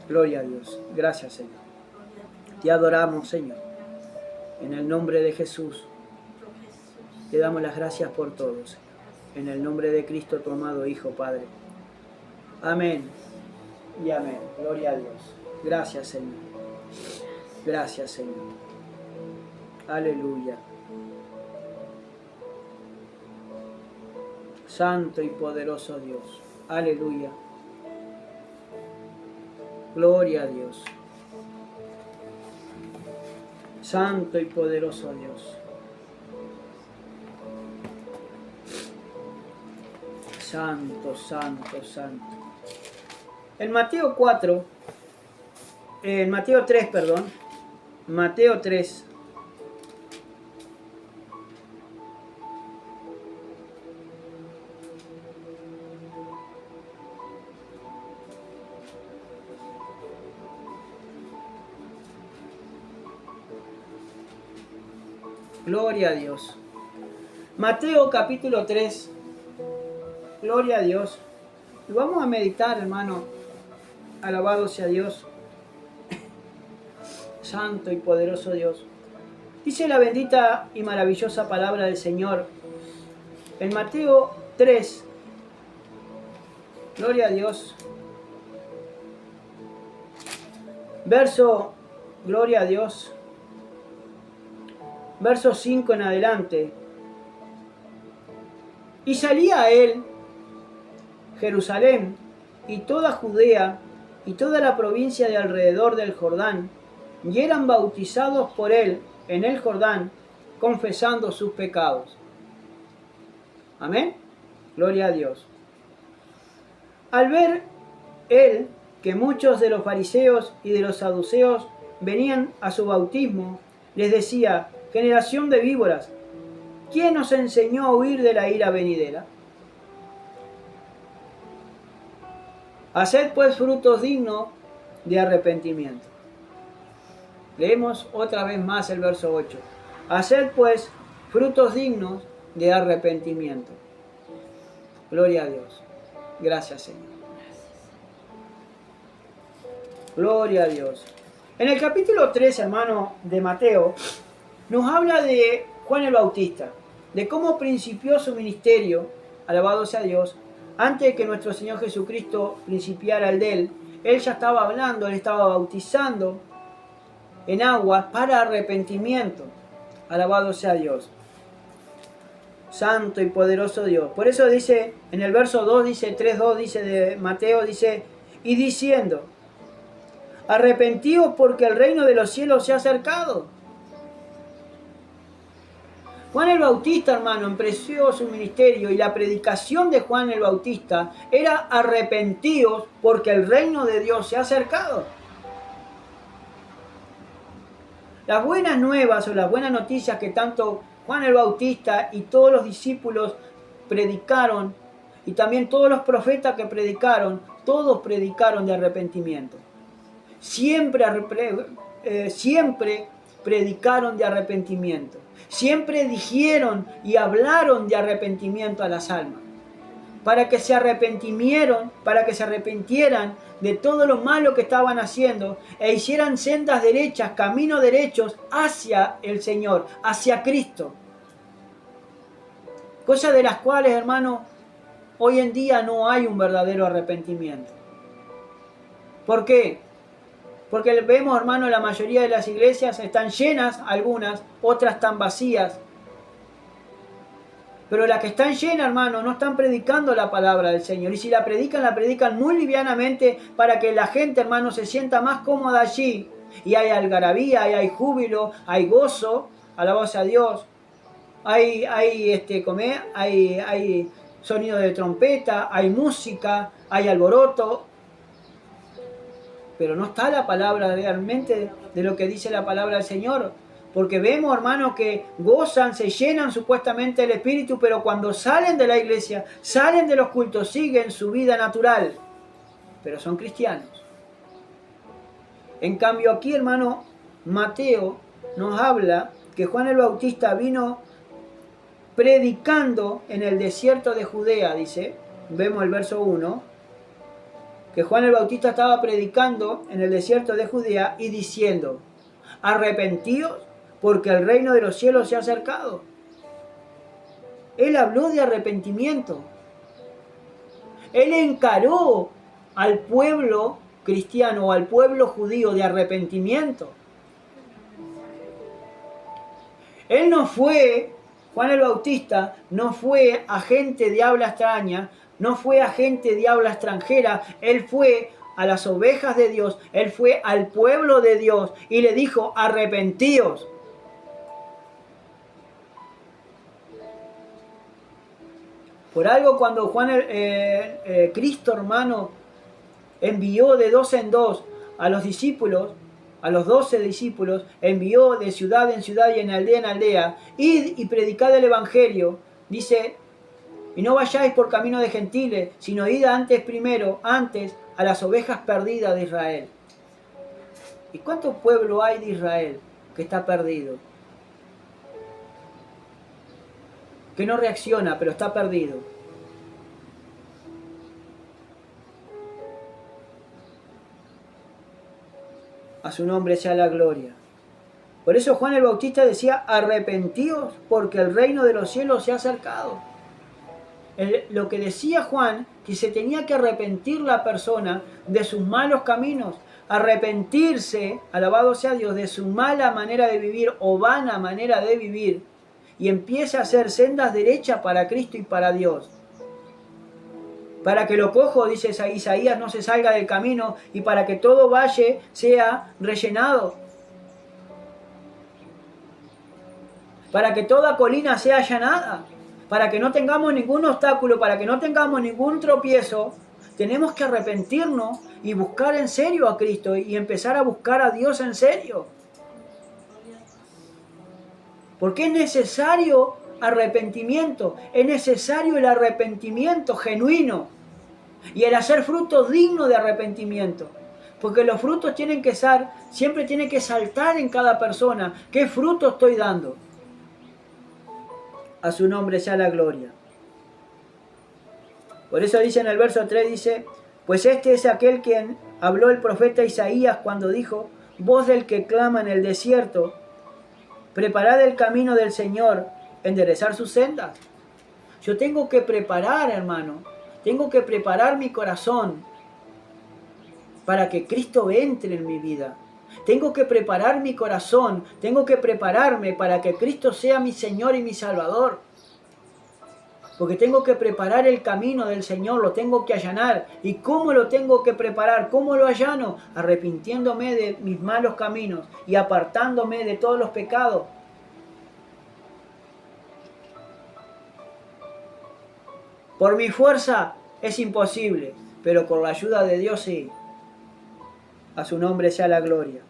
Gloria a Dios. Gracias, Señor. Te adoramos, Señor. En el nombre de Jesús. Te damos las gracias por todo, Señor. En el nombre de Cristo, tu amado Hijo, Padre. Amén y amén. Gloria a Dios. Gracias, Señor. Gracias, Señor. Aleluya. Santo y poderoso Dios. Aleluya. Gloria a Dios. Santo y poderoso Dios. Santo, santo, santo. En Mateo 4, en Mateo 3, perdón. Mateo 3. Gloria a Dios. Mateo capítulo 3. Gloria a Dios. Y vamos a meditar, hermano. Alabado sea Dios. Santo y poderoso Dios. Dice la bendita y maravillosa palabra del Señor. En Mateo 3. Gloria a Dios. Verso, gloria a Dios. Verso 5 en adelante. Y salía a él Jerusalén y toda Judea y toda la provincia de alrededor del Jordán, y eran bautizados por él en el Jordán, confesando sus pecados. Amén. Gloria a Dios. Al ver él que muchos de los fariseos y de los saduceos venían a su bautismo, les decía: generación de víboras, ¿quién os enseñó a huir de la ira venidera? Haced pues frutos dignos de arrepentimiento. Leemos otra vez más el verso 8. Haced pues frutos dignos de arrepentimiento. Gloria a Dios. Gracias, Señor. Gloria a Dios. En el capítulo 3, hermano, de Mateo, nos habla de Juan el Bautista, de cómo principió su ministerio, alabado sea Dios. Antes de que nuestro Señor Jesucristo principiara el de él ya estaba hablando, él estaba bautizando en agua para arrepentimiento. Alabado sea Dios. Santo y poderoso Dios. Por eso dice, en el verso 2, dice 3:2, dice de Mateo, dice, y diciendo: arrepentíos porque el reino de los cielos se ha acercado. Juan el Bautista, hermano, empezó su ministerio y la predicación de Juan el Bautista era: arrepentíos porque el reino de Dios se ha acercado. Las buenas nuevas o las buenas noticias que tanto Juan el Bautista y todos los discípulos predicaron, y también todos los profetas que predicaron, todos predicaron de arrepentimiento. Siempre predicaron de arrepentimiento. Siempre dijeron y hablaron de arrepentimiento a las almas. Para que se arrepintieran de todo lo malo que estaban haciendo e hicieran sendas derechas, caminos derechos hacia el Señor, hacia Cristo. Cosas de las cuales, hermano, hoy en día no hay un verdadero arrepentimiento. ¿Por qué? Porque vemos, hermano, la mayoría de las iglesias están llenas, algunas, otras están vacías. Pero las que están llenas, hermano, no están predicando la palabra del Señor. Y si la predican muy livianamente para que la gente, hermano, se sienta más cómoda allí. Y hay algarabía, hay júbilo, hay gozo, alabanza a Dios. Hay sonido de trompeta, hay música, hay alboroto. Pero no está la palabra realmente de lo que dice la palabra del Señor. Porque vemos, hermanos, que gozan, se llenan supuestamente el Espíritu, pero cuando salen de la iglesia, salen de los cultos, siguen su vida natural. Pero son cristianos. En cambio aquí, hermano, Mateo nos habla que Juan el Bautista vino predicando en el desierto de Judea, dice. Vemos el verso 1. que Juan el Bautista estaba predicando en el desierto de Judea y diciendo: arrepentíos porque el reino de los cielos se ha acercado. Él habló de arrepentimiento. Él encaró al pueblo cristiano o al pueblo judío de arrepentimiento. Él no fue, Juan el Bautista, no fue agente de habla extraña, no fue agente de habla extranjera. Él fue a las ovejas de Dios, él fue al pueblo de Dios y le dijo: arrepentíos. Por algo, cuando Cristo, hermano, envió de dos en dos a los discípulos, a los 12 discípulos, envió de ciudad en ciudad y en aldea, id y predicad el evangelio, dice: y no vayáis por camino de gentiles, sino id antes a las ovejas perdidas de Israel. ¿Y cuánto pueblo hay de Israel que está perdido? Que no reacciona, pero está perdido. A su nombre sea la gloria. Por eso Juan el Bautista decía: arrepentíos porque el reino de los cielos se ha acercado. Lo que decía Juan, que se tenía que arrepentir la persona de sus malos caminos, arrepentirse, alabado sea Dios, de su mala manera de vivir o vana manera de vivir, y empiece a hacer sendas derechas para Cristo y para Dios. Para que lo cojo, dice Isaías, no se salga del camino, y para que todo valle sea rellenado. Para que toda colina sea allanada. Para que no tengamos ningún obstáculo, para que no tengamos ningún tropiezo, tenemos que arrepentirnos y buscar en serio a Cristo y empezar a buscar a Dios en serio. Porque es necesario arrepentimiento, es necesario el arrepentimiento genuino y el hacer frutos dignos de arrepentimiento. Porque los frutos tienen que ser, siempre tienen que saltar en cada persona. ¿Qué fruto estoy dando? A su nombre sea la gloria. Por eso dice en el verso 3, dice: pues este es aquel quien habló el profeta Isaías cuando dijo: voz del que clama en el desierto, preparad el camino del Señor, enderezar sus sendas. Yo tengo que preparar, hermano, tengo que preparar mi corazón para que Cristo entre en mi vida. Tengo que preparar mi corazón, tengo que prepararme para que Cristo sea mi Señor y mi Salvador. Porque tengo que preparar el camino del Señor, lo tengo que allanar. ¿Y cómo lo tengo que preparar? ¿Cómo lo allano? Arrepintiéndome de mis malos caminos y apartándome de todos los pecados. Por mi fuerza es imposible, pero con la ayuda de Dios sí. A su nombre sea la gloria.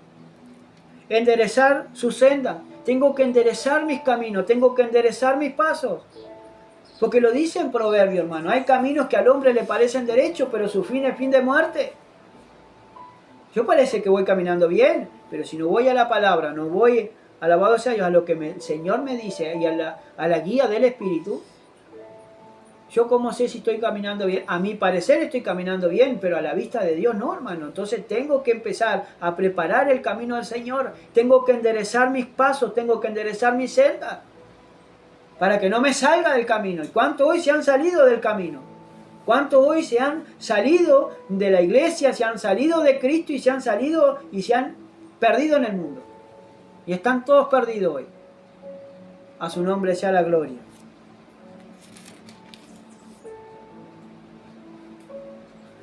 Enderezar su senda. Tengo que enderezar mis caminos, tengo que enderezar mis pasos. Porque lo dice en Proverbio, hermano. Hay caminos que al hombre le parecen derechos, pero su fin es fin de muerte. Yo parece que voy caminando bien, pero si no voy a la palabra, no voy, alabado sea Dios, a lo que el Señor me dice y a la guía del Espíritu, yo cómo sé si estoy caminando bien. A mi parecer estoy caminando bien, pero a la vista de Dios no, hermano. Entonces tengo que empezar a preparar el camino del Señor. Tengo que enderezar mis pasos, tengo que enderezar mi senda, para que no me salga del camino. ¿Y cuántos hoy se han salido del camino? ¿Cuántos hoy se han salido de la iglesia, se han salido de Cristo y se han salido y se han perdido en el mundo? Y están todos perdidos hoy. A su nombre sea la gloria.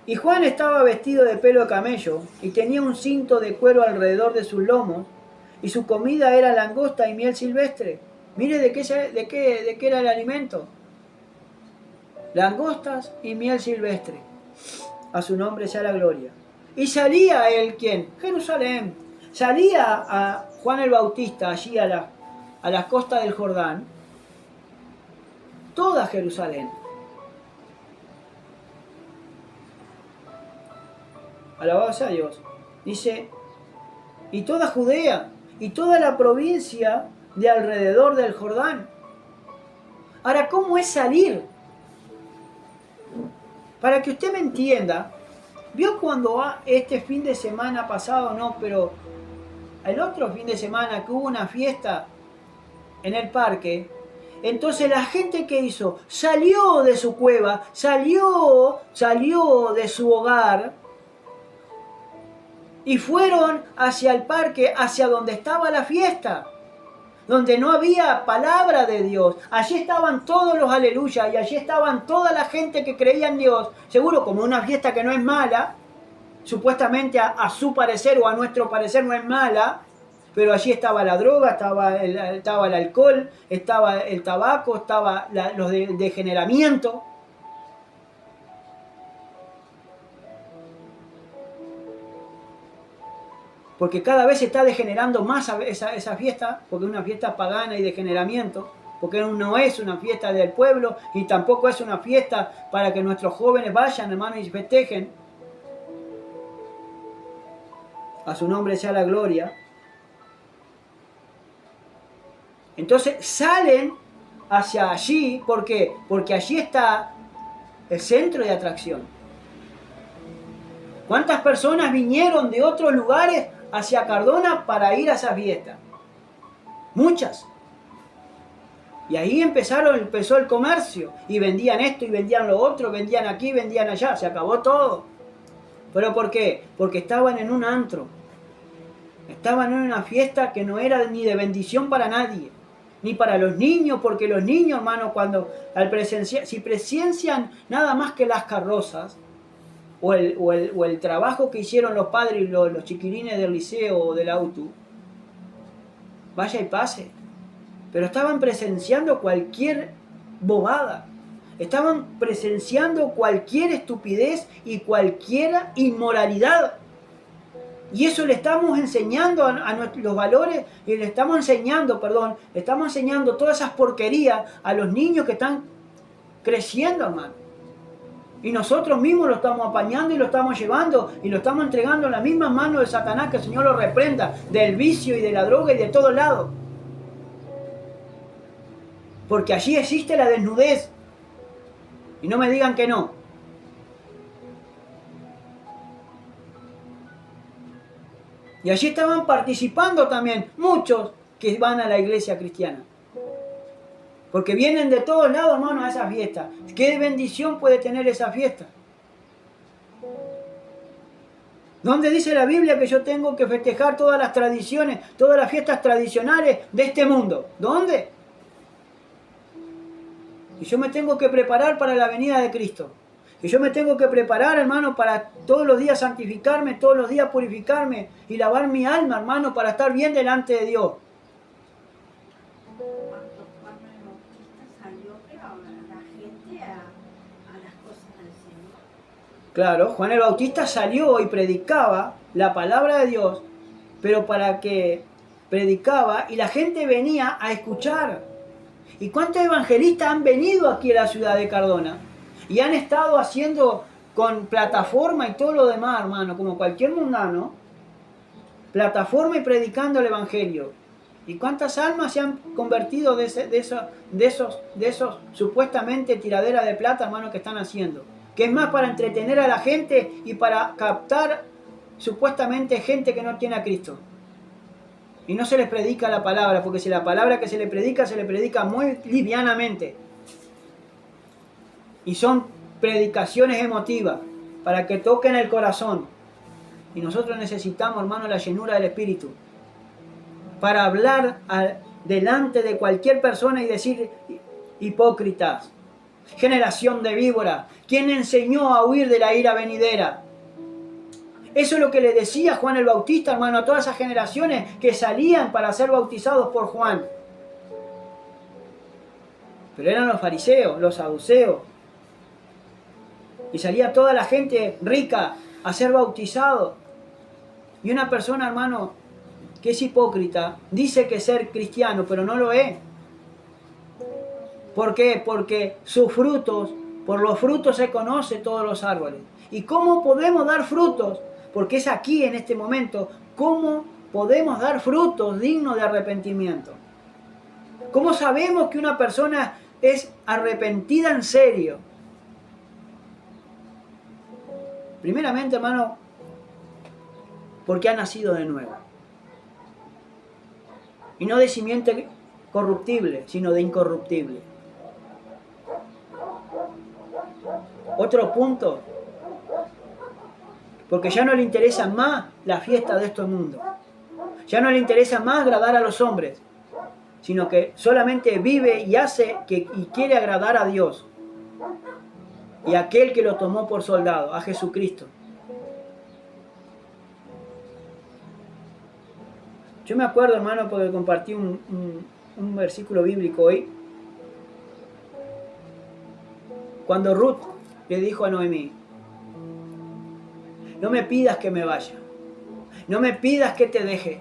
Y Juan estaba vestido de pelo de camello y tenía un cinto de cuero alrededor de sus lomos, y su comida era langosta y miel silvestre. Mire de qué era el alimento. Langostas y miel silvestre. A su nombre sea la gloria. Y salía él, ¿quién? Jerusalén. Salía a Juan el Bautista allí a las costas del Jordán. Toda Jerusalén. Alabado sea Dios. Dice: y toda Judea y toda la provincia de alrededor del Jordán. Ahora, ¿cómo es salir? Para que usted me entienda, ¿Vio cuando este fin de semana pasado, no, pero el otro fin de semana que hubo una fiesta en el parque? Entonces la gente, ¿qué hizo? Salió de su cueva, salió de su hogar y fueron hacia el parque, hacia donde estaba la fiesta, donde no había palabra de Dios. Allí estaban todos los aleluyas y allí estaban toda la gente que creía en Dios. Seguro como una fiesta que no es mala, supuestamente a su parecer o a nuestro parecer no es mala, pero allí estaba la droga, estaba el alcohol, estaba el tabaco, estaba los degeneramiento. Porque cada vez se está degenerando más esa fiesta, porque es una fiesta pagana y degeneramiento, porque no es una fiesta del pueblo y tampoco es una fiesta para que nuestros jóvenes vayan, hermanos, y festejen. A su nombre sea la gloria. Entonces salen hacia allí, ¿por qué? Porque allí está el centro de atracción. ¿Cuántas personas vinieron de otros lugares hacia Cardona para ir a esa fiesta? Muchas. Y ahí empezó el comercio. Y vendían esto y vendían lo otro, vendían aquí, vendían allá. Se acabó todo. ¿Pero por qué? Porque estaban en un antro. Estaban en una fiesta que no era ni de bendición para nadie. Ni para los niños, porque los niños, hermano, si presencian nada más que las carrozas, o el trabajo que hicieron los padres y los chiquilines del liceo o del auto, vaya y pase. Pero estaban presenciando cualquier bobada. Estaban presenciando cualquier estupidez y cualquier inmoralidad. Y eso le estamos enseñando a los valores, y le estamos enseñando todas esas porquerías a los niños que están creciendo, hermano. Y nosotros mismos lo estamos apañando y lo estamos llevando y lo estamos entregando en la misma mano de Satanás, que el Señor lo reprenda, del vicio y de la droga y de todos lados. Porque allí existe la desnudez. Y no me digan que no. Y allí estaban participando también muchos que van a la iglesia cristiana. Porque vienen de todos lados, hermanos, a esa fiesta. ¿Qué bendición puede tener esa fiesta? ¿Dónde dice la Biblia que yo tengo que festejar todas las tradiciones, todas las fiestas tradicionales de este mundo? ¿Dónde? Y yo me tengo que preparar para la venida de Cristo. Y yo me tengo que preparar, hermano, para todos los días santificarme, todos los días purificarme y lavar mi alma, hermano, para estar bien delante de Dios. Cuando el Bautista salió, pero la gente a las cosas del Señor. Claro, Juan el Bautista salió y predicaba la palabra de Dios, pero para que predicaba y la gente venía a escuchar. ¿Y cuántos evangelistas han venido aquí a la ciudad de Cardona? Y han estado haciendo con plataforma y todo lo demás, hermano, como cualquier mundano, plataforma y predicando el evangelio. ¿Y cuántas almas se han convertido de esos supuestamente tiraderas de plata, hermano, que están haciendo? Que es más para entretener a la gente y para captar supuestamente gente que no tiene a Cristo. Y no se les predica la palabra, porque si la palabra que se le predica muy livianamente. Y son predicaciones emotivas para que toquen el corazón. Y nosotros necesitamos, hermano, la llenura del Espíritu para hablar delante de cualquier persona y decir: hipócritas, generación de víboras, ¿quién enseñó a huir de la ira venidera? Eso es lo que le decía Juan el Bautista, hermano, a todas esas generaciones que salían para ser bautizados por Juan. Pero eran los fariseos, los saduceos. Y salía toda la gente rica a ser bautizado. Y una persona, hermano, que es hipócrita, dice que ser cristiano, pero no lo es. ¿Por qué? Porque por los frutos se conocen todos los árboles. ¿Y cómo podemos dar frutos? Porque es aquí, en este momento, cómo podemos dar frutos dignos de arrepentimiento. ¿Cómo sabemos que una persona es arrepentida en serio? Primeramente, hermano, porque ha nacido de nuevo. Y no de simiente corruptible, sino de incorruptible. Otro punto, porque ya no le interesa más la fiesta de este mundo. Ya no le interesa más agradar a los hombres, sino que solamente vive y hace y quiere agradar a Dios. Y a aquel que lo tomó por soldado, a Jesucristo. Yo me acuerdo, hermano, porque compartí un versículo bíblico hoy. Cuando Ruth le dijo a Noemí: no me pidas que me vaya, no me pidas que te deje.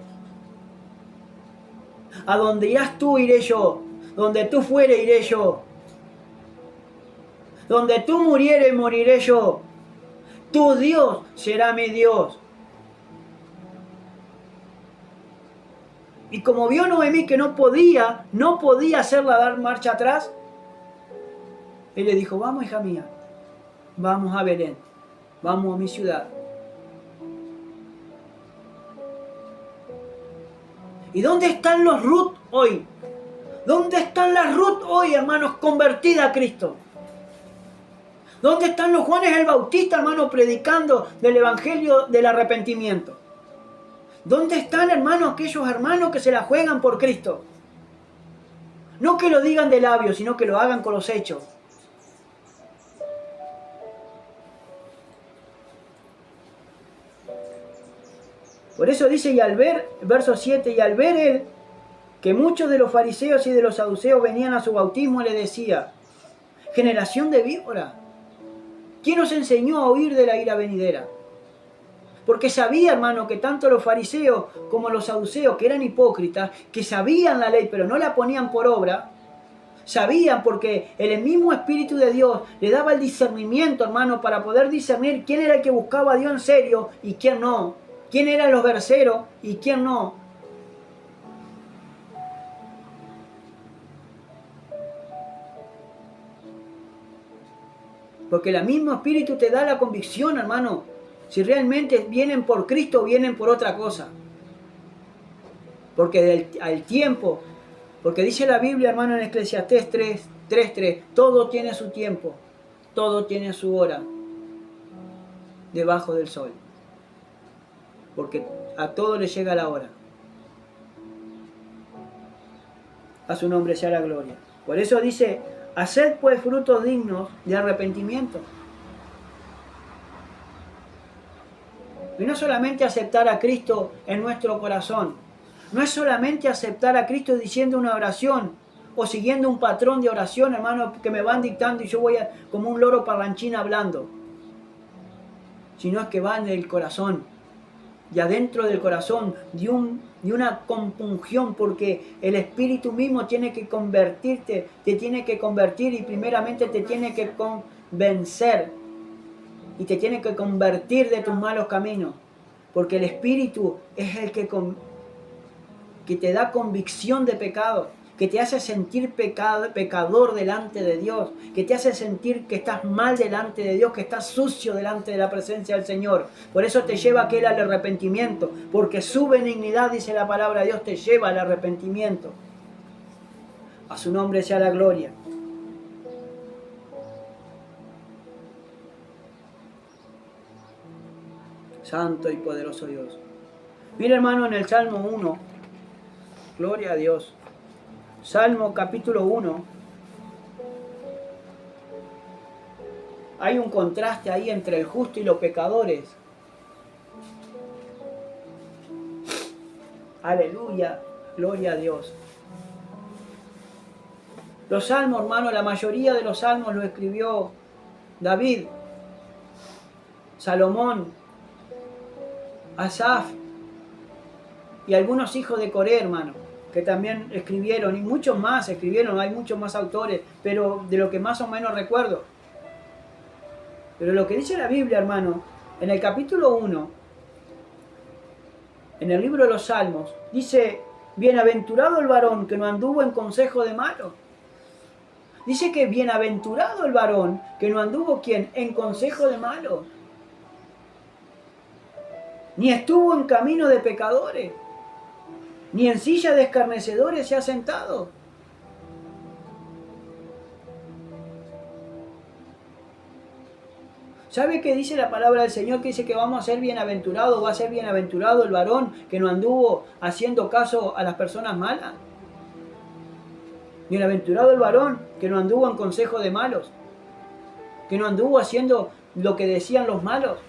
A donde irás tú iré yo, donde tú fueres iré yo, donde tú murieres moriré yo. Tu Dios será mi Dios. Y como vio Noemí que no podía hacerla dar marcha atrás, él le dijo: vamos, hija mía, vamos a Belén, vamos a mi ciudad. ¿Y dónde están los Ruth hoy? ¿Dónde están las Ruth hoy, hermanos, convertidas a Cristo? ¿Dónde están los Juanes el Bautista, hermanos, predicando del Evangelio del arrepentimiento? ¿Dónde están, hermanos, aquellos hermanos que se la juegan por Cristo? No que lo digan de labios, sino que lo hagan con los hechos. Por eso dice, y al ver, verso 7, y al ver él que muchos de los fariseos y de los saduceos venían a su bautismo, le decía: generación de víbora, ¿quién os enseñó a huir de la ira venidera? Porque sabía, hermano, que tanto los fariseos como los saduceos, que eran hipócritas, que sabían la ley pero no la ponían por obra, sabían porque el mismo Espíritu de Dios le daba el discernimiento, hermano, para poder discernir quién era el que buscaba a Dios en serio y quién no, quién eran los verseros y quién no. Porque el mismo Espíritu te da la convicción, hermano, si realmente vienen por Cristo o vienen por otra cosa. Porque al tiempo, porque dice la Biblia, hermano, en Eclesiastés 3:3, todo tiene su tiempo, todo tiene su hora debajo del sol. Porque a todo le llega la hora. A su nombre sea la gloria. Por eso dice: haced pues frutos dignos de arrepentimiento. Y no solamente aceptar a Cristo en nuestro corazón. No es solamente aceptar a Cristo diciendo una oración o siguiendo un patrón de oración, hermano, que me van dictando y yo voy como un loro parlanchín hablando. Sino es que va en el corazón. Y adentro del corazón de una compunción, porque el Espíritu mismo tiene que convertirte, te tiene que convertir y primeramente te tiene que convencer y te tiene que convertir de tus malos caminos, porque el Espíritu es el que te da convicción de pecado, que te hace sentir pecador delante de Dios, que te hace sentir que estás mal delante de Dios, que estás sucio delante de la presencia del Señor. Por eso te lleva aquel al arrepentimiento, porque su benignidad, dice la palabra de Dios, te lleva al arrepentimiento. A su nombre sea la gloria. Santo y poderoso Dios. Mira, hermano, en el Salmo 1, gloria a Dios. Salmo capítulo 1. Hay un contraste ahí entre el justo y los pecadores. Aleluya, gloria a Dios. Los salmos, hermano, la mayoría de los salmos lo escribió David, Salomón, Asaf y algunos hijos de Coré, hermano, que también escribieron, y muchos más escribieron, hay muchos más autores, pero de lo que más o menos recuerdo. Pero lo que dice la Biblia, hermano, en el capítulo 1, en el libro de los Salmos, dice: bienaventurado el varón que no anduvo en consejo de malos. Dice que bienaventurado el varón que no anduvo, ¿quién? En consejo de malos. ni estuvo en camino de pecadores, ni en silla de escarnecedores se ha sentado. ¿Sabe qué dice la palabra del Señor? Que dice que vamos a ser bienaventurados, va a ser bienaventurado el varón que no anduvo haciendo caso a las personas malas. Bienaventurado el varón que no anduvo en consejo de malos, que no anduvo haciendo lo que decían los malos,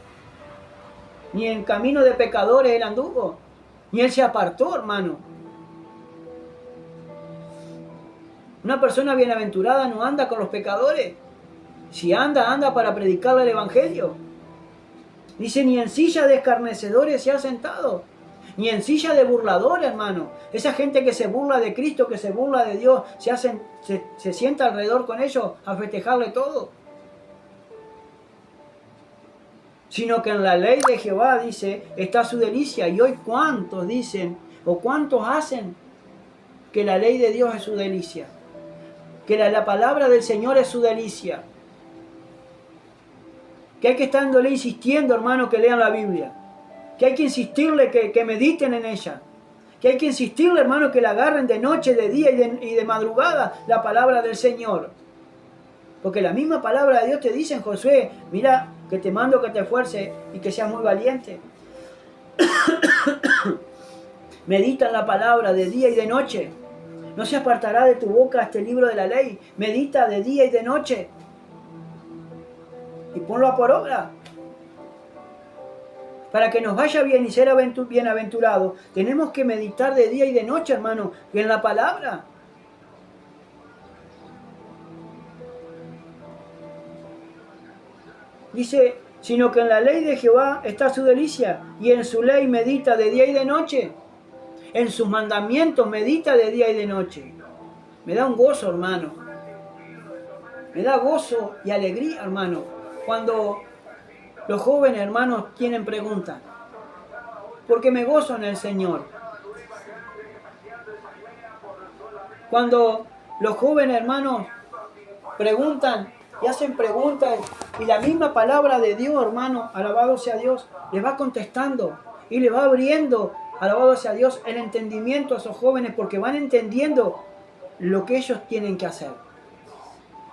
ni en camino de pecadores él anduvo, ni él se apartó, hermano. Una persona bienaventurada no anda con los pecadores. Si anda, anda para predicarle el evangelio. Dice, ni en silla de escarnecedores se ha sentado, ni en silla de burladores, hermano. Esa gente que se burla de Cristo, que se burla de Dios, se sienta alrededor con ellos a festejarle todo. Sino que en la ley de Jehová, dice, está su delicia. Y hoy cuántos dicen, o cuántos hacen que la ley de Dios es su delicia, que la palabra del Señor es su delicia, que hay que estarle insistiendo, hermano, que lean la Biblia, que hay que insistirle que mediten en ella, que hay que insistirle, hermano, que la agarren de noche, de día y de madrugada la palabra del Señor. Porque la misma palabra de Dios te dice en Josué, mira, que te mando que te esfuerces y que seas muy valiente. Medita en la palabra de día y de noche. No se apartará de tu boca este libro de la ley. Medita de día y de noche. Y ponlo por obra. Para que nos vaya bien y ser bienaventurados, tenemos que meditar de día y de noche, hermano, en la palabra. Dice, sino que en la ley de Jehová está su delicia, y en su ley medita de día y de noche. En sus mandamientos medita de día y de noche. Me da un gozo, hermano. Me da gozo y alegría, hermano, cuando los jóvenes, hermanos, tienen preguntas. Porque me gozo en el Señor. Cuando los jóvenes, hermanos, preguntan y hacen preguntas, y la misma palabra de Dios, hermano, alabado sea Dios, les va contestando y les va abriendo, alabado sea Dios, el entendimiento a esos jóvenes, porque van entendiendo lo que ellos tienen que hacer.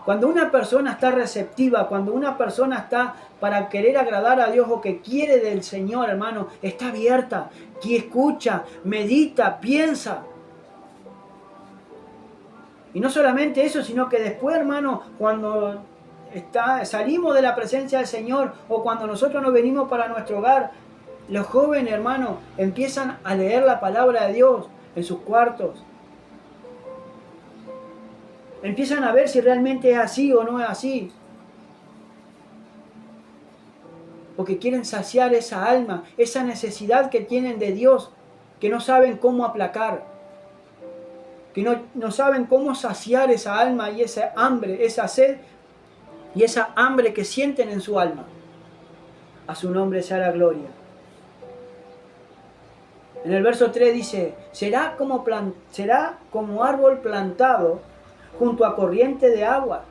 Cuando una persona está receptiva, cuando una persona está para querer agradar a Dios o que quiere del Señor, hermano, está abierta, que escucha, medita, piensa. Y no solamente eso, sino que después, hermano, cuando salimos de la presencia del Señor o cuando nosotros nos venimos para nuestro hogar, los jóvenes, hermano, empiezan a leer la palabra de Dios en sus cuartos. Empiezan a ver si realmente es así o no es así. Porque quieren saciar esa alma, esa necesidad que tienen de Dios, que no saben cómo aplacar, que no saben cómo saciar esa alma y esa hambre, esa sed y esa hambre que sienten en su alma. A su nombre sea la gloria. En el verso 3 dice, será como árbol plantado junto a corriente de agua.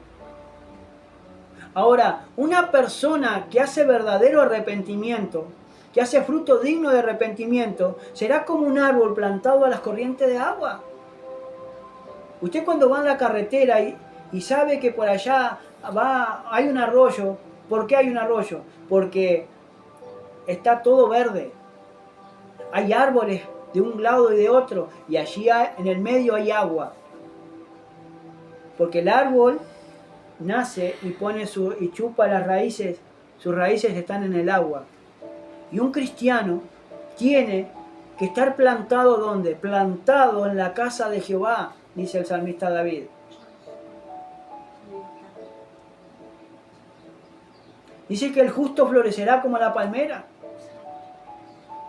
Ahora, una persona que hace verdadero arrepentimiento, que hace fruto digno de arrepentimiento, será como un árbol plantado a las corrientes de agua. Usted cuando va en la carretera y sabe que por allá hay un arroyo. ¿Por qué hay un arroyo? Porque está todo verde. Hay árboles de un lado y de otro, y allí en el medio hay agua. Porque el árbol nace y chupa las raíces, sus raíces están en el agua. Y un cristiano tiene que estar plantado ¿dónde? Plantado en la casa de Jehová, dice el salmista David. Dice que el justo florecerá como la palmera,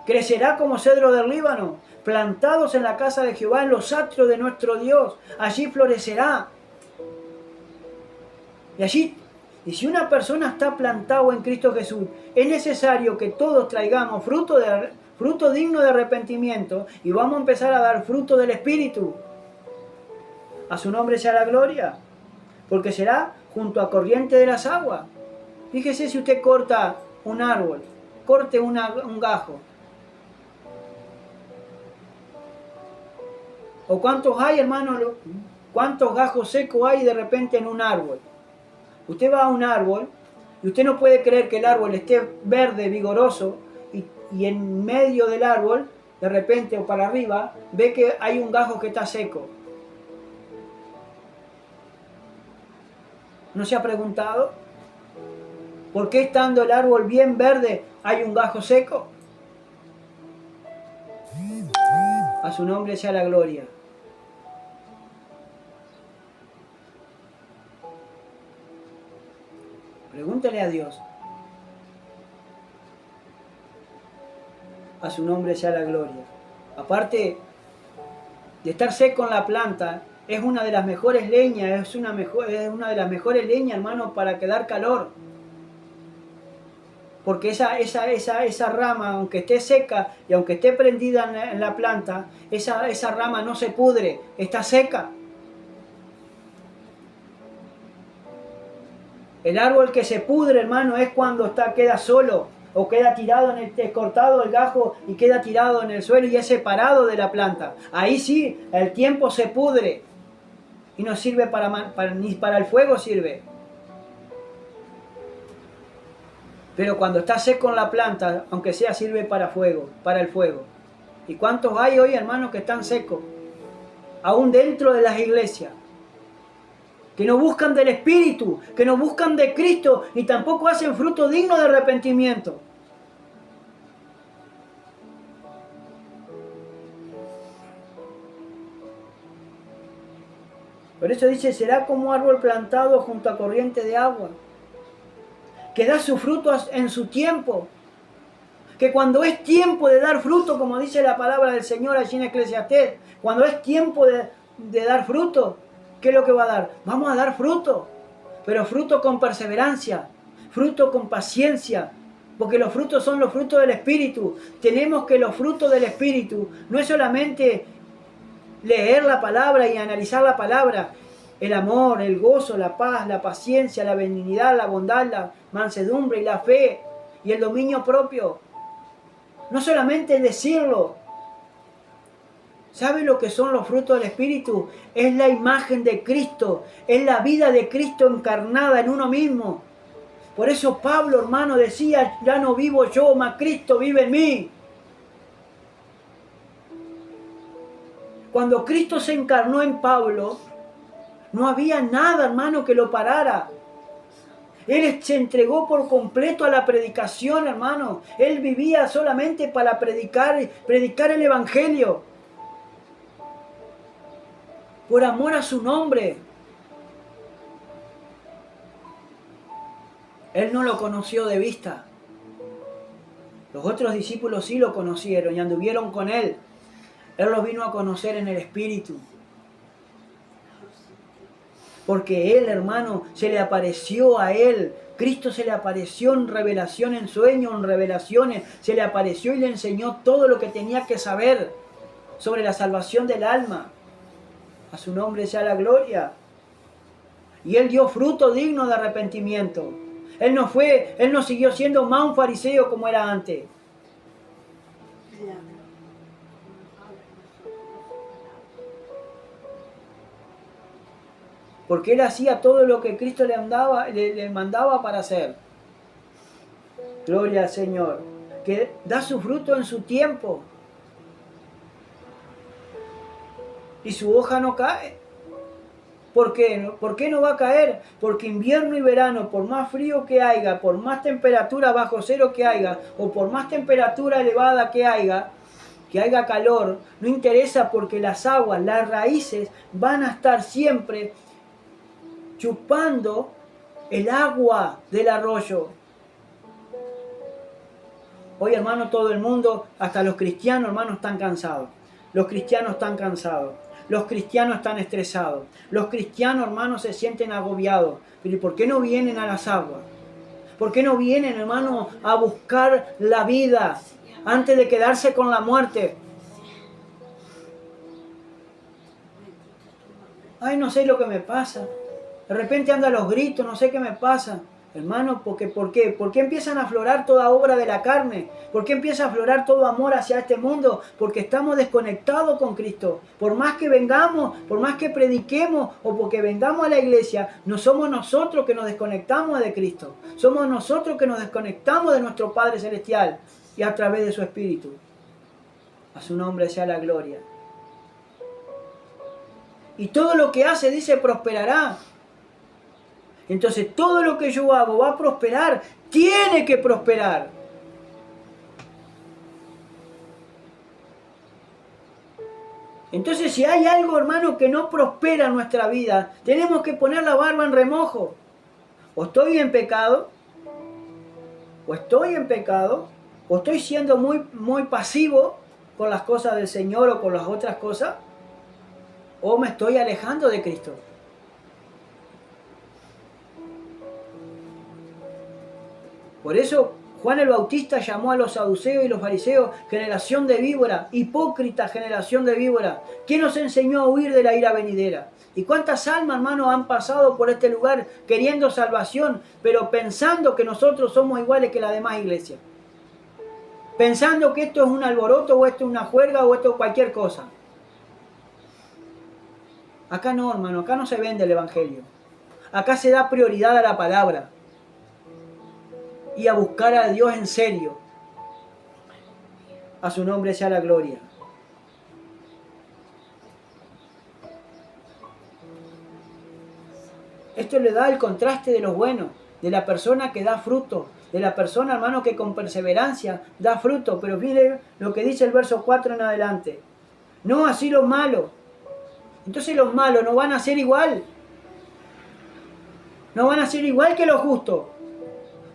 crecerá como cedro del Líbano, plantados en la casa de Jehová, en los atrios de nuestro Dios, allí florecerá. Y si una persona está plantado en Cristo Jesús, es necesario que todos traigamos fruto digno de arrepentimiento y vamos a empezar a dar fruto del Espíritu. A su nombre sea la gloria, porque será junto a corriente de las aguas. Fíjese si usted corta un árbol, corte un gajo, ¿O cuántos hay, hermano? ¿Cuántos gajos secos hay de repente en un árbol? Usted va a un árbol y usted no puede creer que el árbol esté verde, vigoroso, y en medio del árbol, de repente o para arriba, ve que hay un gajo que está seco. ¿No se ha preguntado? ¿Por qué estando el árbol bien verde hay un gajo seco? A su nombre sea la gloria. Pregúntele a Dios. A su nombre sea la gloria. Aparte de estar seco en la planta, es una de las mejores leñas, es una de las mejores leñas, hermano, para que dar calor. Porque esa rama, aunque esté seca y aunque esté prendida en la planta, esa rama no se pudre, está seca. El árbol que se pudre, hermano, es cuando queda solo o queda tirado cortado el gajo y queda tirado en el suelo y es separado de la planta. Ahí sí, el tiempo se pudre y no sirve ni para el fuego sirve. Pero cuando está seco en la planta, aunque sea, sirve para el fuego. ¿Y cuántos hay hoy, hermanos, que están secos? Aún dentro de las iglesias. Que no buscan del Espíritu, que no buscan de Cristo, ni tampoco hacen fruto digno de arrepentimiento. Por eso dice, será como árbol plantado junto a corriente de agua, que da su fruto en su tiempo. Que cuando es tiempo de dar fruto, como dice la palabra del Señor allí en Eclesiastés, cuando es tiempo de dar fruto, ¿qué es lo que va a dar? Vamos a dar fruto, pero fruto con perseverancia, fruto con paciencia, porque los frutos son los frutos del Espíritu. Tenemos que los frutos del Espíritu no es solamente leer la palabra y analizar la palabra, el amor, el gozo, la paz, la paciencia, la benignidad, la bondad, la mansedumbre y la fe y el dominio propio. No solamente decirlo. ¿Sabe lo que son los frutos del Espíritu? Es la imagen de Cristo, es la vida de Cristo encarnada en uno mismo. Por eso Pablo, hermano, decía, ya no vivo yo, mas Cristo vive en mí. Cuando Cristo se encarnó en Pablo, no había nada, hermano, que lo parara. Él se entregó por completo a la predicación, hermano. Él vivía solamente para predicar el Evangelio. Por amor a su nombre. Él no lo conoció de vista. Los otros discípulos sí lo conocieron y anduvieron con él. Él los vino a conocer en el Espíritu. Porque él, hermano, se le apareció a él. Cristo se le apareció en revelación, en sueños, en revelaciones. Se le apareció y le enseñó todo lo que tenía que saber sobre la salvación del alma. A su nombre sea la gloria. Y él dio fruto digno de arrepentimiento. Él no siguió siendo más un fariseo como era antes. Porque él hacía todo lo que Cristo le mandaba para hacer. Gloria al Señor. Que da su fruto en su tiempo. Y su hoja no cae. ¿Por qué? ¿Por qué no va a caer? Porque invierno y verano, por más frío que haya, por más temperatura bajo cero que haya, o por más temperatura elevada que haya calor, no interesa, porque las aguas, las raíces van a estar siempre chupando el agua del arroyo. Hoy, hermano, todo el mundo, hasta los cristianos, hermano, están cansados. Los cristianos están cansados. Los cristianos están estresados. Los cristianos, hermanos, se sienten agobiados. Pero ¿por qué no vienen a las aguas? ¿Por qué no vienen, hermano, a buscar la vida antes de quedarse con la muerte? Ay, no sé lo que me pasa. De repente ando a los gritos, no sé qué me pasa. Hermano, ¿por qué? ¿Por qué empiezan a aflorar toda obra de la carne? ¿Por qué empieza a aflorar todo amor hacia este mundo? Porque estamos desconectados con Cristo. Por más que vengamos, por más que prediquemos o porque vengamos a la iglesia, no somos nosotros que nos desconectamos de Cristo. Somos nosotros que nos desconectamos de nuestro Padre Celestial y a través de su Espíritu. A su nombre sea la gloria. Y todo lo que hace, dice, prosperará. Entonces todo lo que yo hago va a prosperar, tiene que prosperar. Entonces si hay algo, hermano, que no prospera en nuestra vida, tenemos que poner la barba en remojo. O estoy en pecado, o estoy siendo muy pasivo con las cosas del Señor o con las otras cosas, o me estoy alejando de Cristo. Por eso Juan el Bautista llamó a los saduceos y los fariseos generación de víbora, hipócrita generación de víbora. ¿Quién nos enseñó a huir de la ira venidera? ¿Y cuántas almas, hermanos, han pasado por este lugar queriendo salvación, pero pensando que nosotros somos iguales que la demás iglesia? Pensando que esto es un alboroto, o esto es una juerga, o esto es cualquier cosa. Acá no, hermano, acá no se vende el evangelio. Acá se da prioridad a la palabra y a buscar a Dios en serio. A su nombre sea la gloria. Esto le da el contraste de los buenos, de la persona que da fruto, de la persona, hermano, que con perseverancia da fruto. Pero mire lo que dice el verso 4 en adelante. No así los malos. Entonces los malos no van a ser igual. No van a ser igual que los justos.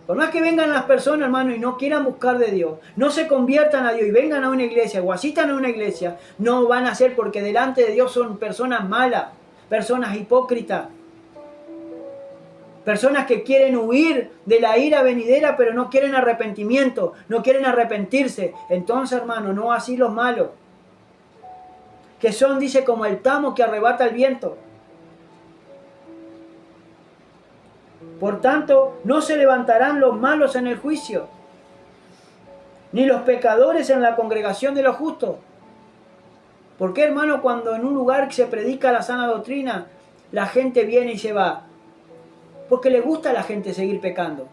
Por más que vengan las personas, hermano, y no quieran buscar de Dios, no se conviertan a Dios y vengan a una iglesia o asistan a una iglesia, no van a ser, porque delante de Dios son personas malas, personas hipócritas, personas que quieren huir de la ira venidera, pero no quieren arrepentimiento, no quieren arrepentirse. Entonces, hermano, no así los malos, que son, dice, como el tamo que arrebata el viento. Por tanto, no se levantarán los malos en el juicio, ni los pecadores en la congregación de los justos. ¿Por qué, hermano, cuando en un lugar se predica la sana doctrina, la gente viene y se va? Porque le gusta a la gente seguir pecando.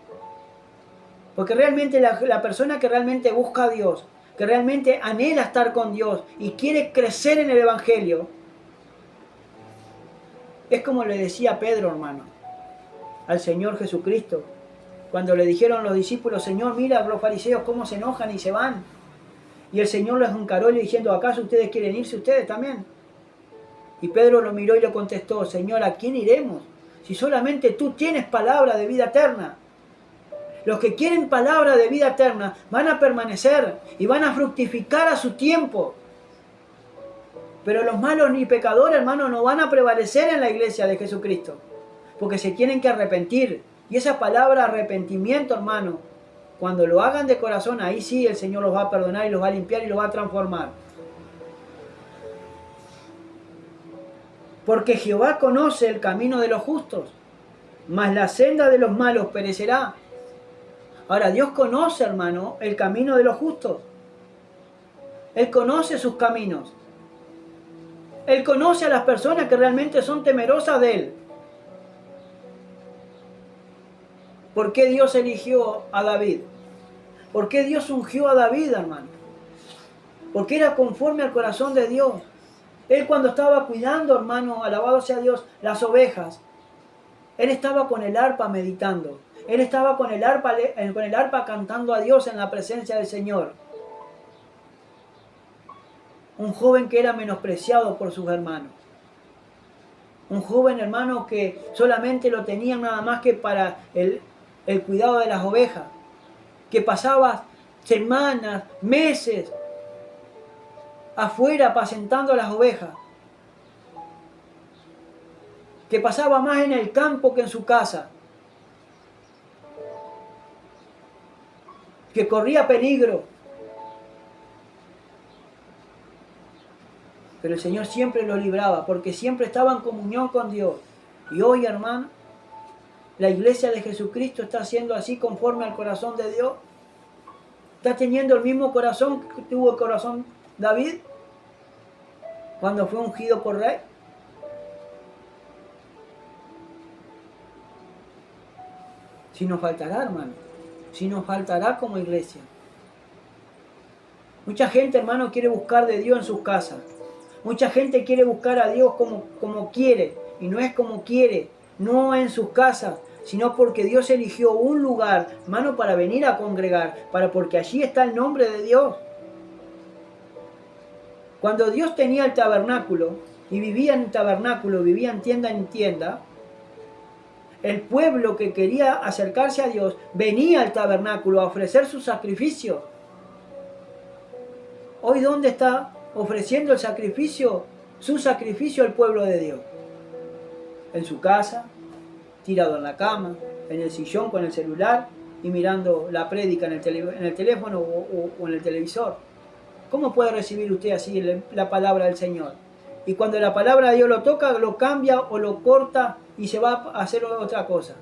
Porque realmente la persona que realmente busca a Dios, que realmente anhela estar con Dios y quiere crecer en el Evangelio, es como le decía Pedro, hermano, al Señor Jesucristo, cuando le dijeron los discípulos: Señor, mira los fariseos cómo se enojan y se van. Y el Señor los encaró diciendo: ¿acaso ustedes quieren irse ustedes también? Y Pedro lo miró y le contestó: Señor, ¿a quién iremos? Si solamente tú tienes palabra de vida eterna. Los que quieren palabra de vida eterna van a permanecer y van a fructificar a su tiempo. Pero los malos ni pecadores, hermano, no van a prevalecer en la iglesia de Jesucristo, porque se tienen que arrepentir. Y esa palabra arrepentimiento, hermano, cuando lo hagan de corazón, ahí sí el Señor los va a perdonar y los va a limpiar y los va a transformar. Porque Jehová conoce el camino de los justos, mas la senda de los malos perecerá. Ahora, Dios conoce, hermano, el camino de los justos. Él conoce sus caminos. Él conoce a las personas que realmente son temerosas de Él. ¿Por qué Dios eligió a David? ¿Por qué Dios ungió a David, hermano? Porque era conforme al corazón de Dios. Él, cuando estaba cuidando, hermano, alabado sea Dios, las ovejas, él estaba con el arpa meditando. Él estaba con el arpa cantando a Dios en la presencia del Señor. Un joven que era menospreciado por sus hermanos. Un joven, hermano, que solamente lo tenían nada más que para el cuidado de las ovejas. Que pasaba semanas, meses afuera apacentando a las ovejas. Que pasaba más en el campo que en su casa. Que corría peligro. Pero el Señor siempre lo libraba, porque siempre estaba en comunión con Dios. Y hoy, hermano, ¿La iglesia de Jesucristo está siendo así conforme al corazón de Dios? ¿Está teniendo el mismo corazón que tuvo el corazón David cuando fue ungido por rey? Si nos faltará, hermano, si nos faltará como iglesia. Mucha gente, hermano, quiere buscar de Dios en sus casas. Mucha gente quiere buscar a Dios como quiere, y no es como quiere, no en sus casas, sino porque Dios eligió un lugar, hermano, para venir a congregar, porque allí está el nombre de Dios. Cuando Dios tenía el tabernáculo, y vivía en tabernáculo, vivía en tienda, el pueblo que quería acercarse a Dios venía al tabernáculo a ofrecer su sacrificio. Hoy, ¿dónde está ofreciendo el sacrificio, su sacrificio al pueblo de Dios? En su casa, tirado en la cama, en el sillón con el celular y mirando la prédica en el teléfono o en el televisor. ¿Cómo puede recibir usted así la palabra del Señor? Y cuando la palabra de Dios lo toca, lo cambia o lo corta y se va a hacer otra cosa.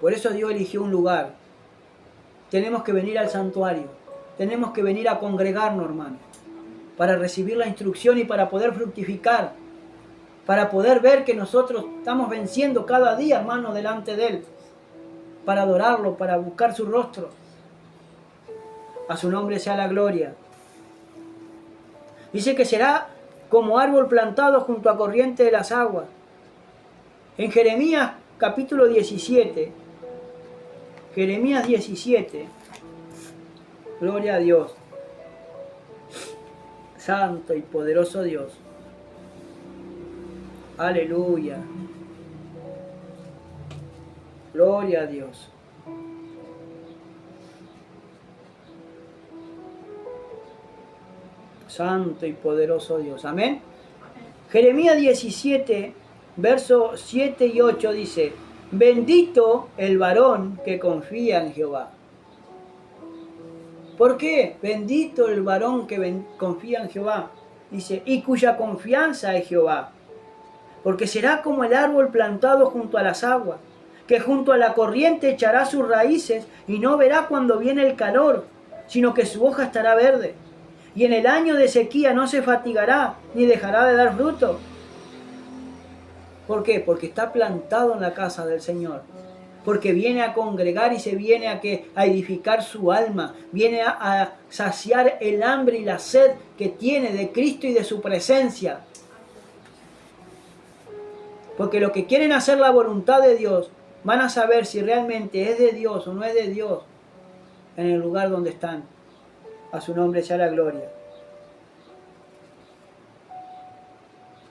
Por eso Dios eligió un lugar. Tenemos que venir al santuario. Tenemos que venir a congregarnos, hermano, para recibir la instrucción y para poder fructificar, para poder ver que nosotros estamos venciendo cada día, hermano, delante de Él, para adorarlo, para buscar su rostro. A su nombre sea la gloria. Dice que será como árbol plantado junto a corriente de las aguas. En Jeremías capítulo 17, Jeremías 17, gloria a Dios, santo y poderoso Dios. Aleluya. Gloria a Dios. Santo y poderoso Dios. Amén. Jeremías 17, versos 7 y 8 dice: bendito el varón que confía en Jehová. ¿Por qué? Bendito el varón que confía en Jehová. Dice, y cuya confianza es Jehová. Porque será como el árbol plantado junto a las aguas, que junto a la corriente echará sus raíces y no verá cuando viene el calor, sino que su hoja estará verde. Y en el año de sequía no se fatigará, ni dejará de dar fruto. ¿Por qué? Porque está plantado en la casa del Señor. Porque viene a congregar y se viene a edificar su alma. Viene a saciar el hambre y la sed que tiene de Cristo y de su presencia. Porque los que quieren hacer la voluntad de Dios van a saber si realmente es de Dios o no es de Dios en el lugar donde están. A su nombre sea la gloria.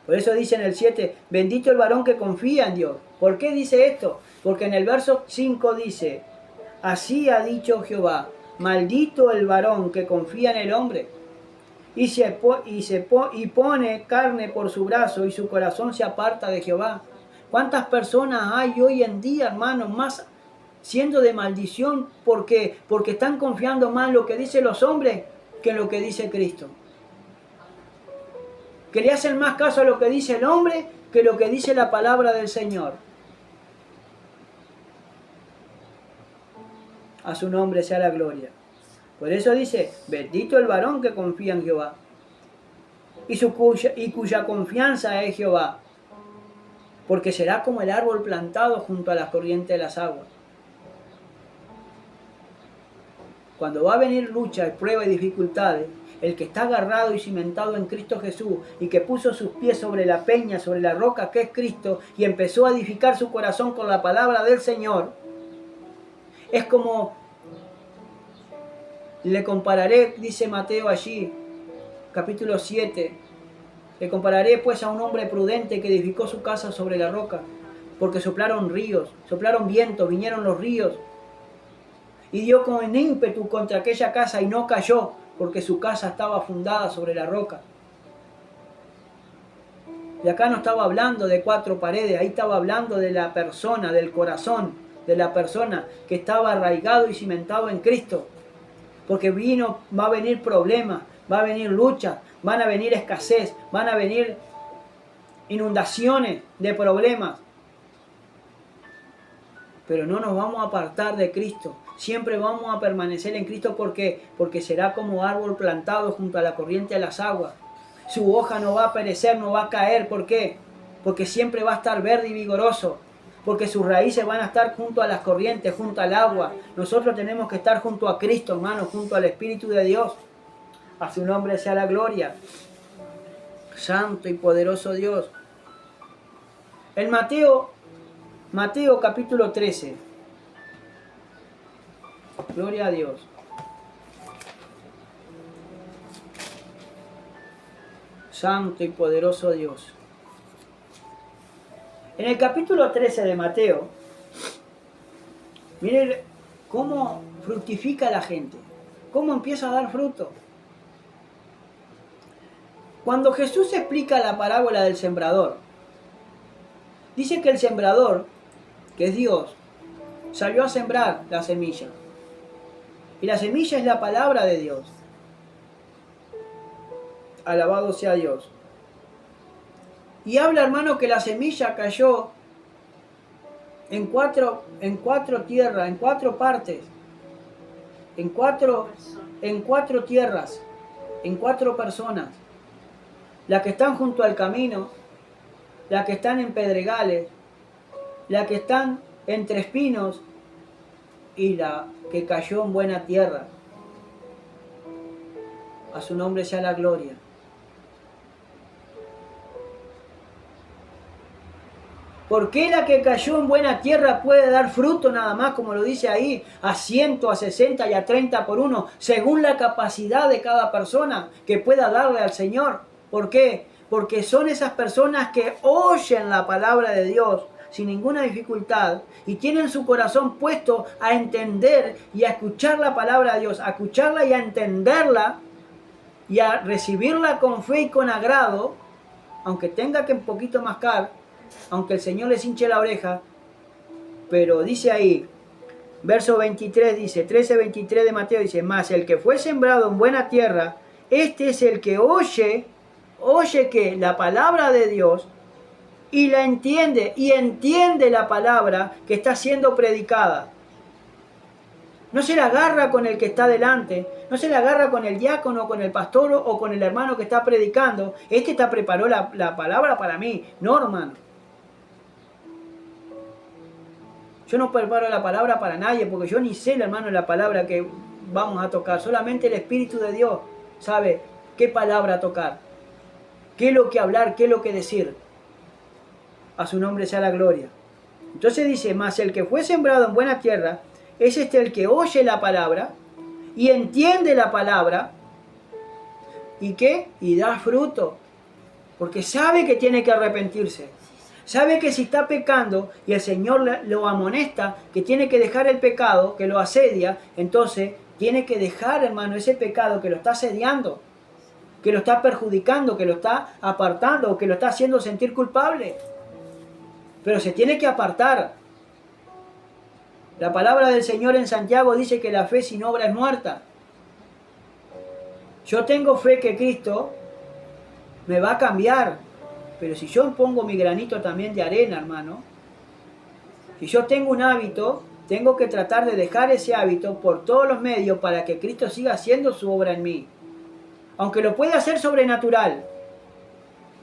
Por eso dice en el 7, bendito el varón que confía en Dios. ¿Por qué dice esto? Porque en el verso 5 dice, así ha dicho Jehová, maldito el varón que confía en el hombre y pone carne por su brazo y su corazón se aparta de Jehová. ¿Cuántas personas hay hoy en día, hermanos, más siendo de maldición porque están confiando más en lo que dicen los hombres que en lo que dice Cristo? Que le hacen más caso a lo que dice el hombre que lo que dice la palabra del Señor. A su nombre sea la gloria. Por eso dice, bendito el varón que confía en Jehová y cuya confianza es Jehová, porque será como el árbol plantado junto a las corrientes de las aguas. Cuando va a venir lucha, prueba y dificultades, el que está agarrado y cimentado en Cristo Jesús y que puso sus pies sobre la peña, sobre la roca que es Cristo y empezó a edificar su corazón con la palabra del Señor, es como, le compararé, dice Mateo allí, capítulo 7, le compararé pues a un hombre prudente que edificó su casa sobre la roca, porque soplaron ríos, soplaron vientos, vinieron los ríos, y dio con ímpetu contra aquella casa y no cayó, porque su casa estaba fundada sobre la roca. Y acá no estaba hablando de cuatro paredes, ahí estaba hablando de la persona, del corazón, de la persona que estaba arraigado y cimentado en Cristo. Porque va a venir problemas, va a venir lucha, van a venir escasez, van a venir inundaciones, de problemas. Pero no nos vamos a apartar de Cristo. Siempre vamos a permanecer en Cristo porque será como árbol plantado junto a la corriente de las aguas. Su hoja no va a perecer, no va a caer. ¿Por qué? Porque siempre va a estar verde y vigoroso. Porque sus raíces van a estar junto a las corrientes, junto al agua. Nosotros tenemos que estar junto a Cristo, hermano, junto al Espíritu de Dios. A su nombre sea la gloria. Santo y poderoso Dios. En Mateo capítulo 13. Gloria a Dios. Santo y poderoso Dios. En el capítulo 13 de Mateo, miren cómo fructifica la gente, cómo empieza a dar fruto. Cuando Jesús explica la parábola del sembrador, dice que el sembrador, que es Dios, salió a sembrar la semilla. Y la semilla es la palabra de Dios. Alabado sea Dios. Y habla, hermano, que la semilla cayó en cuatro tierras, en cuatro partes, en cuatro tierras, en cuatro personas. Las que están junto al camino, las que están en pedregales, las que están entre espinos y la que cayó en buena tierra. A su nombre sea la gloria. ¿Por qué la que cayó en buena tierra puede dar fruto nada más, como lo dice ahí, a 100, a 60 y a 30 por uno, según la capacidad de cada persona que pueda darle al Señor? ¿Por qué? Porque son esas personas que oyen la palabra de Dios sin ninguna dificultad y tienen su corazón puesto a entender y a escuchar la palabra de Dios, a escucharla y a entenderla y a recibirla con fe y con agrado, aunque tenga que un poquito mascar, aunque el Señor les hinche la oreja. Pero dice ahí, verso 23 dice, 13:23 de Mateo dice, mas el que fue sembrado en buena tierra, este es el que oye que la palabra de Dios y la entiende, y entiende la palabra que está siendo predicada. No se la agarra con el que está delante, no se la agarra con el diácono, con el pastor o con el hermano que está predicando. Este preparó la palabra para mí. No, hermano. Yo no preparo la palabra para nadie, porque yo ni sé, hermano, la palabra que vamos a tocar. Solamente el Espíritu de Dios sabe qué palabra tocar, qué es lo que hablar, qué es lo que decir. A su nombre sea la gloria. Entonces dice, mas el que fue sembrado en buena tierra, es el que oye la palabra y entiende la palabra. ¿Y qué? Y da fruto. Porque sabe que tiene que arrepentirse. Sabe que si está pecando y el Señor lo amonesta, que tiene que dejar el pecado, que lo asedia, entonces tiene que dejar, hermano, ese pecado que lo está asediando, que lo está perjudicando, que lo está apartando, que lo está haciendo sentir culpable. Pero se tiene que apartar. La palabra del Señor en Santiago dice que la fe sin obra es muerta. Yo tengo fe que Cristo me va a cambiar. Pero si yo pongo mi granito también de arena, hermano, si yo tengo un hábito, tengo que tratar de dejar ese hábito por todos los medios para que Cristo siga haciendo su obra en mí. Aunque lo pueda hacer sobrenatural,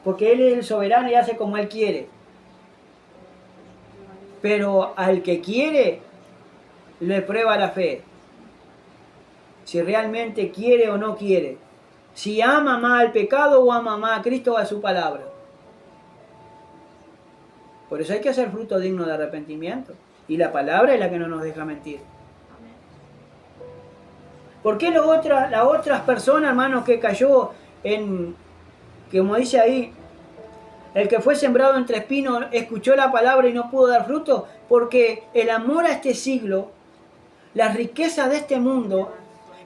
porque Él es el soberano y hace como Él quiere. Pero al que quiere, le prueba la fe. Si realmente quiere o no quiere. Si ama más al pecado o ama más a Cristo o a su palabra. Por eso hay que hacer fruto digno de arrepentimiento. Y la palabra es la que no nos deja mentir. ¿Por qué las otras personas, hermanos, que cayó en, como dice ahí, el que fue sembrado entre espinos escuchó la palabra y no pudo dar fruto? Porque el amor a este siglo, las riquezas de este mundo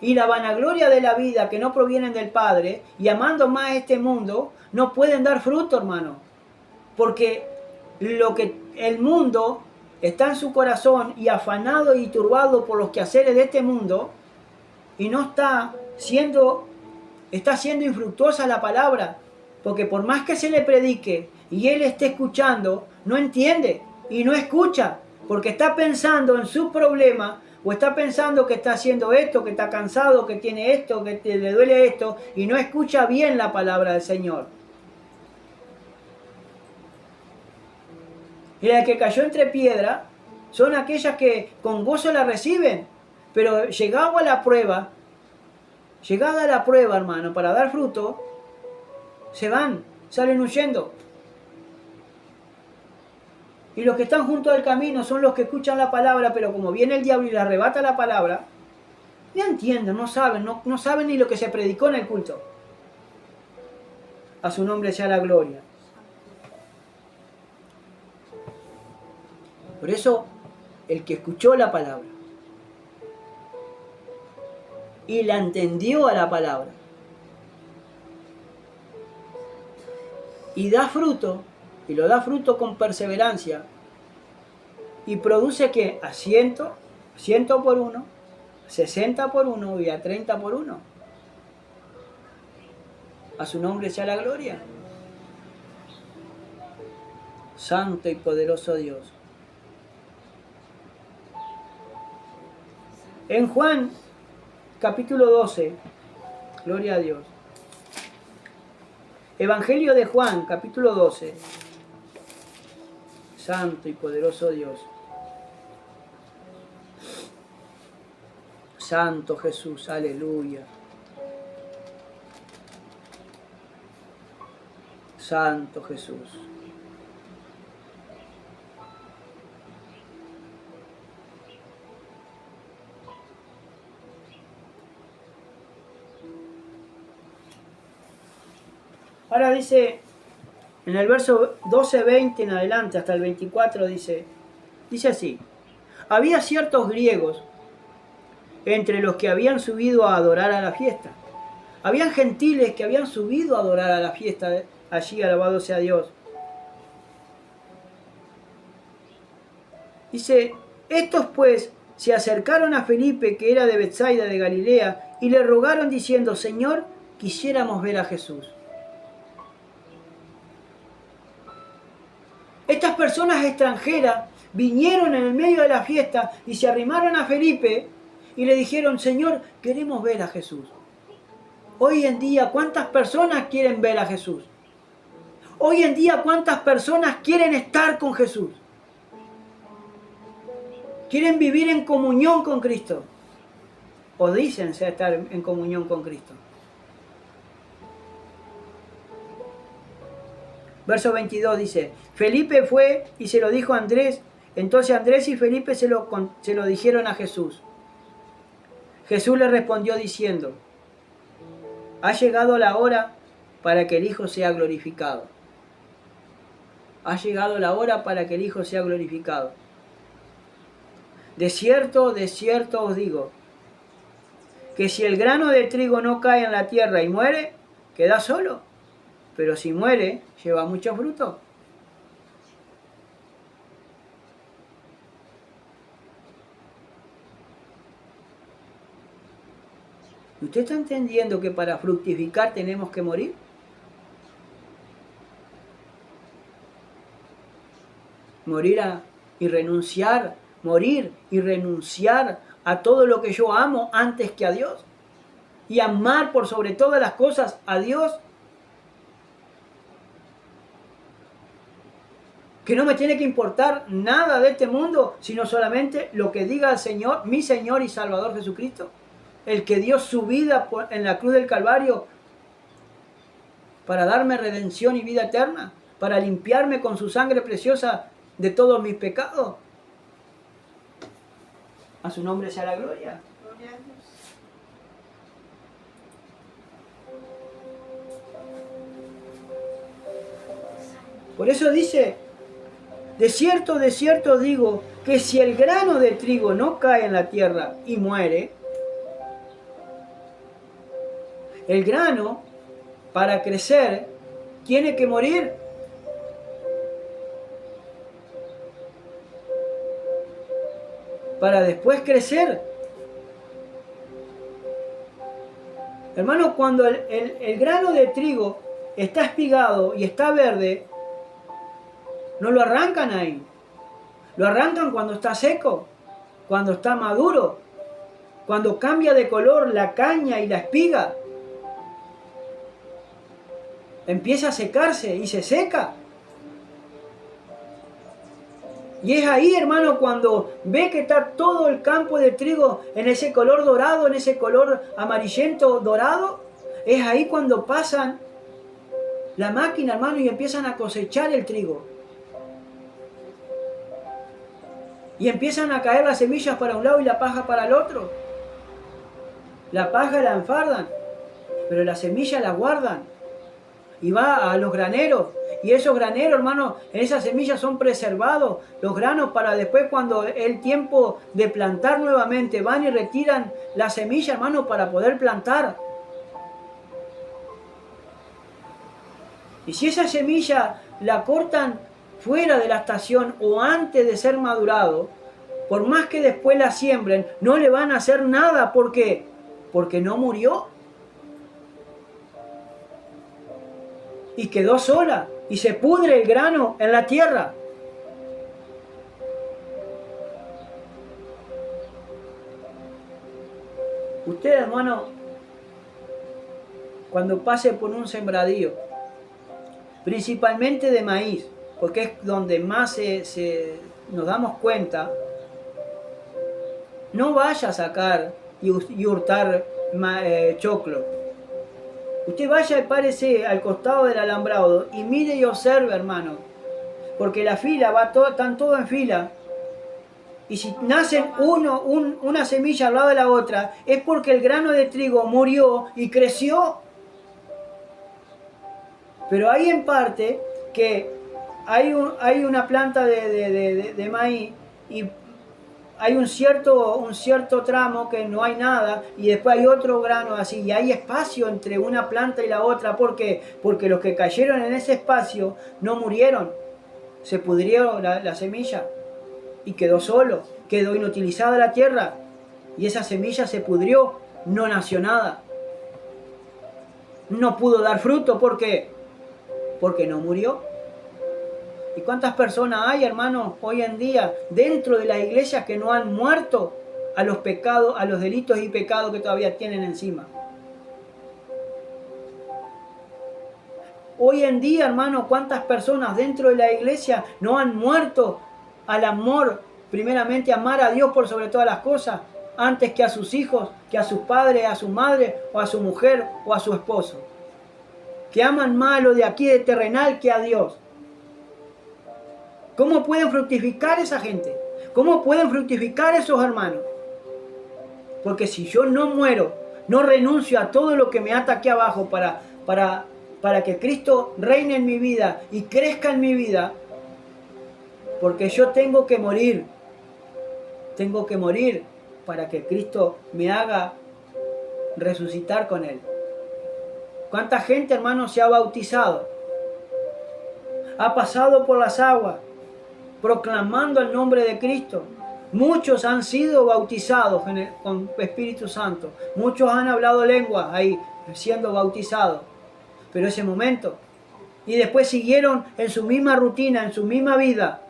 y la vanagloria de la vida que no provienen del Padre, y amando más este mundo, no pueden dar fruto, hermano. Porque lo que el mundo está en su corazón y afanado y turbado por los quehaceres de este mundo, y no está siendo infructuosa la palabra, porque por más que se le predique y él esté escuchando, no entiende y no escucha, porque está pensando en su problema, o está pensando que está haciendo esto, que está cansado, que tiene esto, que le duele esto, y no escucha bien la palabra del Señor. Y la que cayó entre piedras son aquellas que con gozo la reciben, pero llegada a la prueba, hermano, para dar fruto, se van, salen huyendo. Y los que están junto al camino son los que escuchan la palabra, pero como viene el diablo y le arrebata la palabra, no entienden, no saben ni lo que se predicó en el culto. A su nombre sea la gloria. Por eso, el que escuchó la palabra y la entendió a la palabra y da fruto, y lo da fruto con perseverancia, y produce que a 100 por 1, 60 por 1 y a 30 por 1. A su nombre sea la gloria. Santo y poderoso Dios. En Juan, capítulo 12, gloria a Dios. Evangelio de Juan, capítulo 12. Santo y poderoso Dios. Santo Jesús, aleluya. Santo Jesús. Ahora dice, en el verso 12, 20 en adelante, hasta el 24, dice así: había ciertos griegos entre los que habían subido a adorar a la fiesta. Habían gentiles que habían subido a adorar a la fiesta, allí, alabado sea Dios. Dice, estos pues se acercaron a Felipe, que era de Betsaida de Galilea, y le rogaron diciendo, Señor, quisiéramos ver a Jesús. Estas personas extranjeras vinieron en el medio de la fiesta y se arrimaron a Felipe y le dijeron, Señor, queremos ver a Jesús. Hoy en día, ¿cuántas personas quieren ver a Jesús? Hoy en día, ¿cuántas personas quieren estar con Jesús? Quieren vivir en comunión con Cristo. O dicen estar en comunión con Cristo. Verso 22 dice, Felipe fue y se lo dijo a Andrés. Entonces Andrés y Felipe se lo dijeron a Jesús. Jesús le respondió diciendo, ha llegado la hora para que el Hijo sea glorificado. Ha llegado la hora para que el Hijo sea glorificado. De cierto os digo, que si el grano de trigo no cae en la tierra y muere, queda solo. Pero si muere, lleva mucho fruto. ¿Usted está entendiendo que para fructificar tenemos que morir? Morir y renunciar a todo lo que yo amo antes que a Dios. Y amar por sobre todas las cosas a Dios. Que no me tiene que importar nada de este mundo, sino solamente lo que diga el Señor, mi Señor y Salvador Jesucristo. El que dio su vida en la cruz del Calvario para darme redención y vida eterna, para limpiarme con su sangre preciosa de todos mis pecados. A su nombre sea la gloria. Gloria a Dios. Por eso dice, de cierto digo, que si el grano de trigo no cae en la tierra y muere, el grano, para crecer, tiene que morir. Para después crecer. Hermano, cuando el grano de trigo está espigado y está verde, No lo arrancan ahí. Lo arrancan cuando está seco, cuando está maduro, cuando cambia de color la caña y la espiga. Empieza a secarse y se seca. Y es ahí, hermano, cuando ve que está todo el campo de trigo en ese color dorado, en ese color amarillento dorado, es ahí cuando pasan la máquina, hermano, y empiezan a cosechar el trigo. Y empiezan a caer las semillas para un lado y la paja para el otro. La paja la enfardan, pero la semilla la guardan. Y va a los graneros. Y esos graneros, hermano, en esas semillas son preservados los granos para después, cuando el tiempo de plantar nuevamente, van y retiran la semilla, hermano, para poder plantar. Y si esa semilla la cortan fuera de la estación o antes de ser madurado, por más que después la siembren, no le van a hacer nada. ¿Por qué? Porque no murió. Y quedó sola. Y se pudre el grano en la tierra. Usted, hermano, cuando pase por un sembradío, principalmente de maíz, porque es donde más nos damos cuenta, no vaya a sacar y hurtar choclo. Usted vaya y párese al costado del alambrado y mire y observe, hermano, porque la fila están todos en fila. Y si nacen una semilla al lado de la otra, es porque el grano de trigo murió y creció. Pero hay en parte que hay una planta de maíz y hay un cierto tramo que no hay nada, y después hay otro grano así, y hay espacio entre una planta y la otra. ¿Por qué? Porque los que cayeron en ese espacio no murieron, se pudrió la semilla y quedó solo, quedó inutilizada la tierra, y esa semilla se pudrió, no nació nada, no pudo dar fruto. ¿Por qué? Porque no murió. ¿Y cuántas personas hay, hermanos, hoy en día dentro de las iglesias que no han muerto a los pecados, a los delitos y pecados que todavía tienen encima? Hoy en día, hermano, cuántas personas dentro de la iglesia no han muerto al amor, primeramente amar a Dios por sobre todas las cosas, antes que a sus hijos, que a sus padres, a su madre, o a su mujer, o a su esposo. Que aman más lo de aquí de terrenal que a Dios. ¿Cómo pueden fructificar esa gente? ¿Cómo pueden fructificar esos hermanos? Porque si yo no muero, no renuncio a todo lo que me ata aquí abajo para que Cristo reine en mi vida y crezca en mi vida, porque yo tengo que morir para que Cristo me haga resucitar con Él. ¿Cuánta gente, hermano, se ha bautizado? Ha pasado por las aguas, proclamando el nombre de Cristo. Muchos han sido bautizados con Espíritu Santo. Muchos han hablado lenguas ahí, siendo bautizados. Pero ese momento. Y después siguieron en su misma rutina, en su misma vida.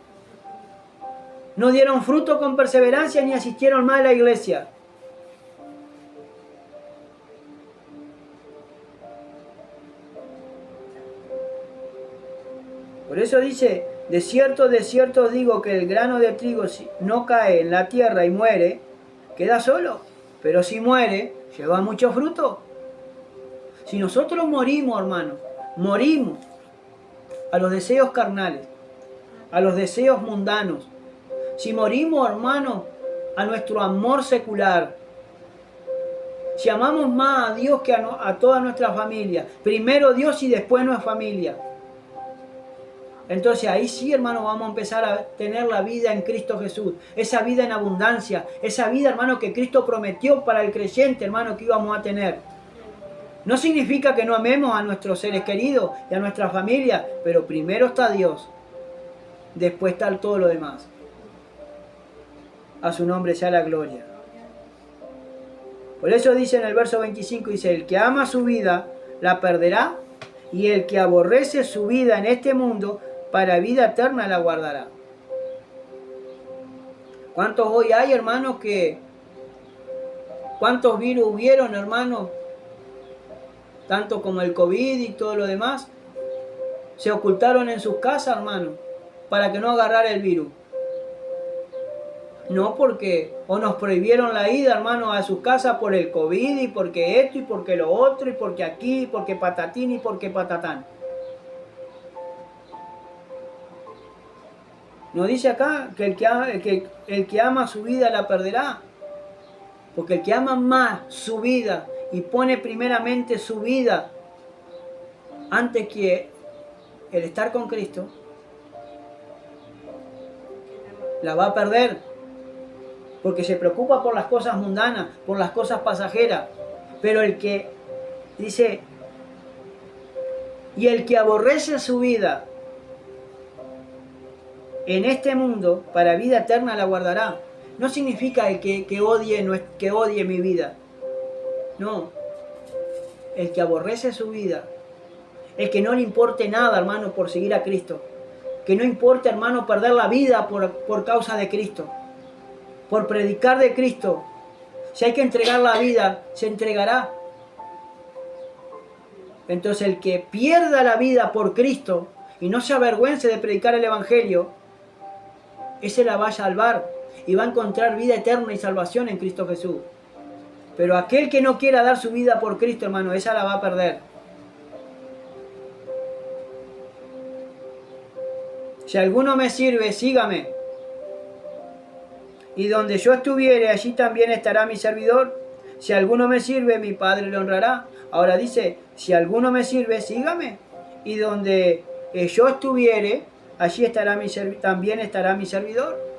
No dieron fruto con perseverancia ni asistieron más a la iglesia. Por eso dice: de cierto os digo que el grano de trigo, si no cae en la tierra y muere, queda solo. Pero si muere, lleva mucho fruto. Si nosotros morimos, hermano, morimos a los deseos carnales, a los deseos mundanos. Si morimos, hermano, a nuestro amor secular. Si amamos más a Dios que a toda nuestra familia. Primero Dios y después nuestra familia. Entonces ahí sí, hermano, vamos a empezar a tener la vida en Cristo Jesús. Esa vida en abundancia. Esa vida, hermano, que Cristo prometió para el creyente, hermano, que íbamos a tener. No significa que no amemos a nuestros seres queridos y a nuestra familia, pero primero está Dios. Después está todo lo demás. A su nombre sea la gloria. Por eso dice en el verso 25, dice: el que ama su vida, la perderá. Y el que aborrece su vida en este mundo, para vida eterna la guardará. ¿Cuántos hoy hay, hermanos, cuántos virus hubieron, hermanos? Tanto como el COVID y todo lo demás. Se ocultaron en sus casas, hermanos, para que no agarrara el virus. No porque, o nos prohibieron la ida, hermanos, a sus casas por el COVID y porque esto y porque lo otro y porque aquí y porque patatín y porque patatán. Nos dice acá que el que ama su vida la perderá. Porque el que ama más su vida y pone primeramente su vida antes que el estar con Cristo, la va a perder. Porque se preocupa por las cosas mundanas, por las cosas pasajeras. Pero el que dice, y el que aborrece su vida en este mundo, para vida eterna la guardará. No significa el que odie mi vida. No. El que aborrece su vida. El que no le importe nada, hermano, por seguir a Cristo. Que no importe, hermano, perder la vida por causa de Cristo. Por predicar de Cristo. Si hay que entregar la vida, se entregará. Entonces el que pierda la vida por Cristo y no se avergüence de predicar el Evangelio, ese la va a salvar y va a encontrar vida eterna y salvación en Cristo Jesús. Pero aquel que no quiera dar su vida por Cristo, hermano, esa la va a perder. Si alguno me sirve, sígame. Y donde yo estuviere, allí también estará mi servidor. Si alguno me sirve, mi Padre le honrará. Ahora dice, si alguno me sirve, sígame. Y donde yo estuviere, allí también estará mi servidor.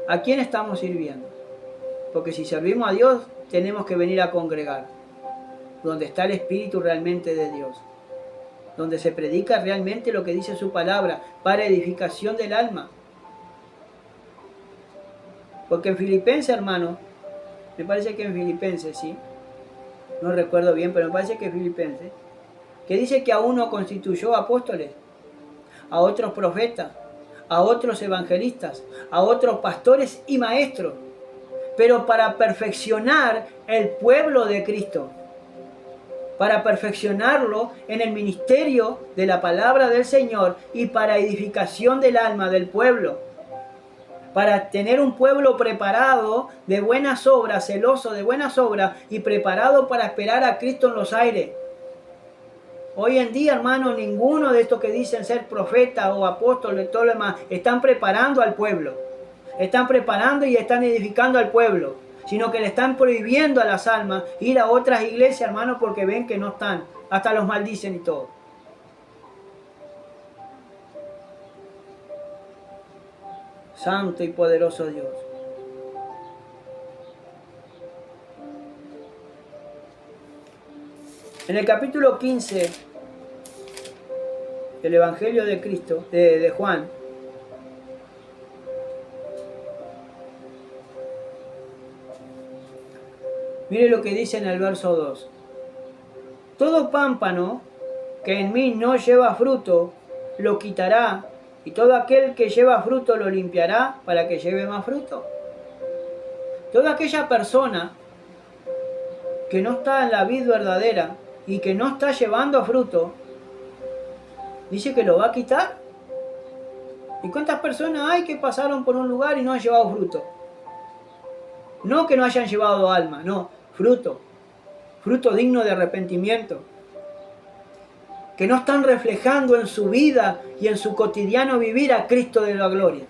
¿A quién estamos sirviendo? Porque si servimos a Dios, tenemos que venir a congregar. Donde está el Espíritu realmente de Dios. Donde se predica realmente lo que dice su palabra, para edificación del alma. Porque en Filipenses, hermano, me parece que en Filipenses, sí, no recuerdo bien, pero me parece que en Filipenses, que dice que a uno constituyó apóstoles, a otros profetas, a otros evangelistas, a otros pastores y maestros, pero para perfeccionar el pueblo de Cristo, para perfeccionarlo en el ministerio de la palabra del Señor y para edificación del alma del pueblo, para tener un pueblo preparado de buenas obras, celoso de buenas obras y preparado para esperar a Cristo en los aires. Hoy en día, hermano, ninguno de estos que dicen ser profeta o apóstol y todo lo demás están preparando al pueblo. Están preparando y están edificando al pueblo, sino que le están prohibiendo a las almas ir a otras iglesias, hermano, porque ven que no están. Hasta los maldicen y todo. Santo y poderoso Dios. En el capítulo 15 del Evangelio de Cristo, de Juan, mire lo que dice en el verso 2. Todo pámpano que en mí no lleva fruto, lo quitará, y todo aquel que lleva fruto lo limpiará para que lleve más fruto. Toda aquella persona que no está en la vid verdadera y que no está llevando fruto, dice que lo va a quitar. ¿Y cuántas personas hay que pasaron por un lugar y no han llevado fruto? No que no hayan llevado alma, no, fruto. Fruto digno de arrepentimiento. Que no están reflejando en su vida y en su cotidiano vivir a Cristo de la gloria.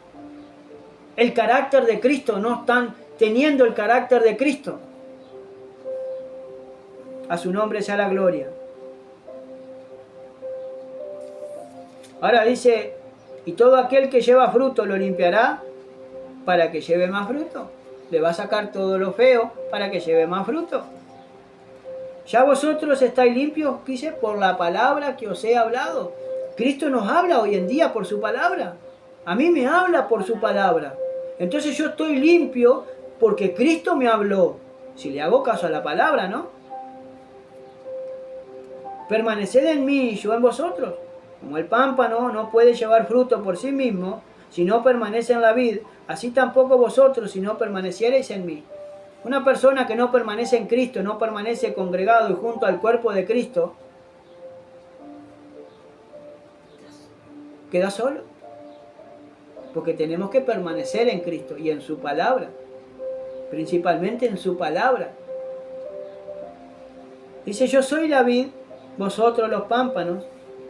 El carácter de Cristo, no están teniendo el carácter de Cristo. A su nombre sea la gloria. Ahora dice, y todo aquel que lleva fruto lo limpiará para que lleve más fruto. Le va a sacar todo lo feo para que lleve más fruto. Ya vosotros estáis limpios, dice, por la palabra que os he hablado. Cristo nos habla hoy en día por su palabra. A mí me habla por su palabra. Entonces yo estoy limpio porque Cristo me habló. Si le hago caso a la palabra, ¿no? permaneced en mí y yo en vosotros. Como el pámpano no puede llevar fruto por sí mismo si no permanece en la vid, así tampoco vosotros si no permaneciereis en mí. Una persona que no permanece en Cristo, no permanece congregado y junto al cuerpo de Cristo, queda solo. Porque tenemos que permanecer en Cristo y en su palabra. Principalmente en su palabra. Dice, yo soy la vid, vosotros los pámpanos.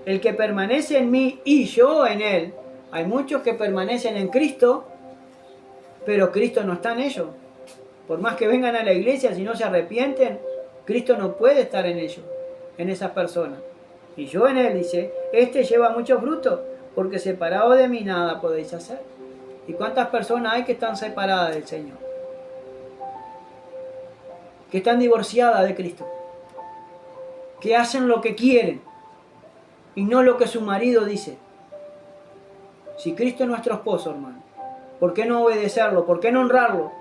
El que permanece en mí y yo en él. Hay muchos que permanecen en Cristo, pero Cristo no está en ellos. Por más que vengan a la iglesia, si no se arrepienten, Cristo no puede estar en ellos, en esas personas. Y yo en él, dice, este lleva mucho fruto, porque separado de mí nada podéis hacer. ¿Y cuántas personas hay que están separadas del Señor? Que están divorciadas de Cristo. Que hacen lo que quieren y no lo que su marido dice. Si Cristo es nuestro esposo, hermano, ¿por qué no obedecerlo? ¿Por qué no honrarlo?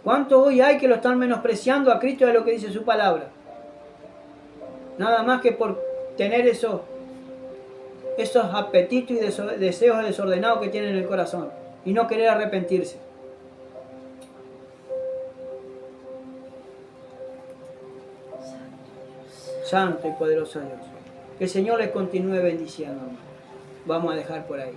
¿Cuánto hoy hay que lo están menospreciando a Cristo de lo que dice su palabra? Nada más que por tener esos apetitos y deseos desordenados que tienen en el corazón y no querer arrepentirse. Santo y poderoso Dios. Que el Señor les continúe bendiciendo, hermano. Vamos a dejar por ahí.